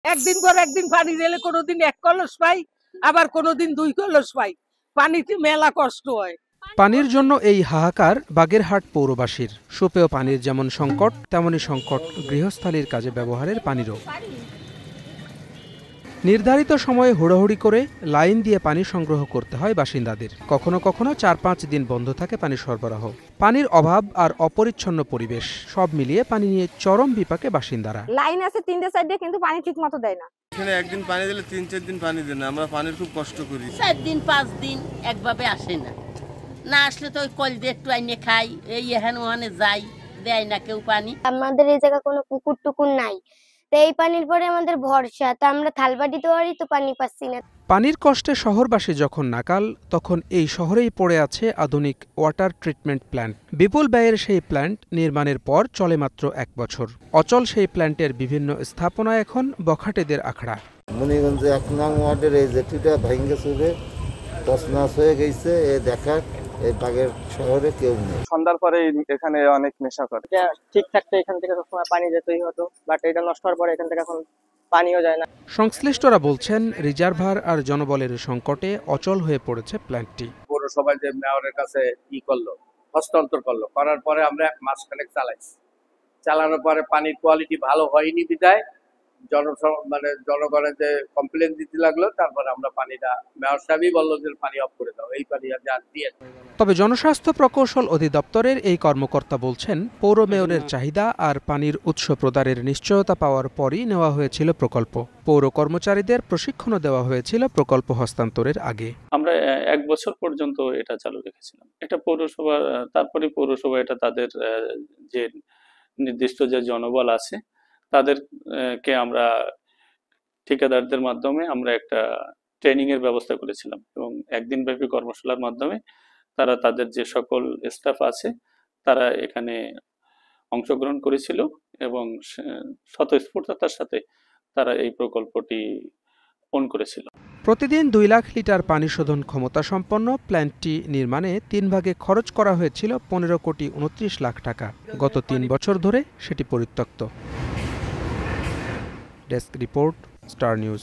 একদিন পর একদিন পানি দিলে কোনোদিন 1 কলস পাই, আবার কোনোদিন 2 কলস পাই। পানিতে মেলা কষ্ট হয়। পানির জন্য এই হাহাকার বাগেরহাট পৌরবাসীর। সুপেয় পানির যেমন সংকট, তেমনি সংকট গৃহস্থালির কাজে ব্যবহারের পানিরও। নির্ধারিত সময়ে হুড়োহুড়ি করে লাইন দিয়ে পানি সংগ্রহ করতে হয় বাসিন্দাদের। কখনো কখনো 4-5 দিন বন্ধ থাকে পানি সরবরাহ। পানির অভাব আর অপরিচ্ছন্ন পরিবেশ সব মিলিয়ে পানি নিয়ে চরম বিপাকে বাসিন্দারা। লাইন আছে 3টে 4টে, কিন্তু পানি ঠিক মতো দেয় না। এখানে একদিন পানি দিলে 3-4 দিন পানি দেয় না। আমরা পানির খুব কষ্ট করি। 4 দিন 5 দিন একভাবে আসে না। না আসলে তো ওই কল দিয়ে একটু আইনে খাই, এই এখানে ওখানে যাই, দেয় না কেউ পানি। আমাদের এই জায়গা কোনো পুকুর টুকুর নাই, তো এই পানির পরে আমাদের ভরসা। তো আমরা থালবাটি তোয়ারি তো পানি পাচ্ছি না। পানির কষ্টে শহরবাসী যখন নাকাল, তখন এই শহরেই পড়ে আছে আধুনিক ওয়াটার ট্রিটমেন্ট প্ল্যান্ট। বিপুল ব্যয়ের সেই প্ল্যান্ট নির্মাণের পর চলে মাত্র 1 বছর। অচল সেই প্ল্যান্টের বিভিন্ন স্থাপনা এখন বখাটেদের আখড়া। মুনিগঞ্জে 1 নং ওয়ার্ডের এই জেটিটা ভেঙে চুরে তছনছ হয়ে গেছে। এ দেখার এই বাগের শহরে কেউ নেই। সন্ধ্যার পরে এখানে অনেক নেশা করে। ঠিক থাকতে এখান থেকে সবসময় পানি যেতেই হতো, বাট এটা নষ্ট হওয়ার পরে এখান থেকে এখন পানিও যায় না। সংশ্লিষ্টরা বলছেন, রিজার্ভার আর জনবলের সংকটে অচল হয়ে পড়েছে প্ল্যান্টটি। পৌরসভা যে মেয়রের কাছে করলো, হস্তান্তর করলো, করার পরে আমরা 1 মাস খানেক চালাইছি। চালানোর পরে পানির কোয়ালিটি ভালো হয়নি বিধায় জনগণের যে কমপ্লেন দিতে লাগলো, তারপরে আমরা পানিটা মেয়র সাহেবই বললো যে পানি অফ করে দাও, এই পানি আর দিয়ে। তবে জনস্বাস্থ্য প্রকৌশল অধিদপ্তরের এই কর্মকর্তা বলছেন, পৌর মেয়রের চাহিদা আর পানির উৎস প্রদানের নিশ্চয়তা পাওয়ার পরই নেওয়া হয়েছিল প্রকল্প। পৌর কর্মচারীদের প্রশিক্ষণও দেওয়া হয়েছিল প্রকল্প হস্তান্তরের আগে। আমরা 1 বছর পর্যন্ত এটা চালু রেখেছিলাম। এটা পৌরসভা, তারপরে পৌরসভা এটা তাদের যে নির্দিষ্ট যে জনবল আছে তাদেরকে আমরা ঠিকাদারদের মাধ্যমে আমরা একটা ট্রেনিং এর ব্যবস্থা করেছিলাম, এবং 1 দিনব্যাপী কর্মশালার মাধ্যমে তারা তাদের যে সকল স্টাফ আছে তারা এখানে অংশগ্রহণ করেছিল, এবং স্বতঃস্ফূর্ততার সাথে তারা এই প্রকল্পটি অন করেছিল। প্রতিদিন 2 লাখ লিটার পানি শোধন ক্ষমতা সম্পন্ন প্ল্যান্টটি নির্মাণে 3 ভাগে খরচ করা হয়েছিল 15,29 লাখ টাকা। গত 3 বছর ধরে সেটি পরিত্যক্ত। Desk report, star news.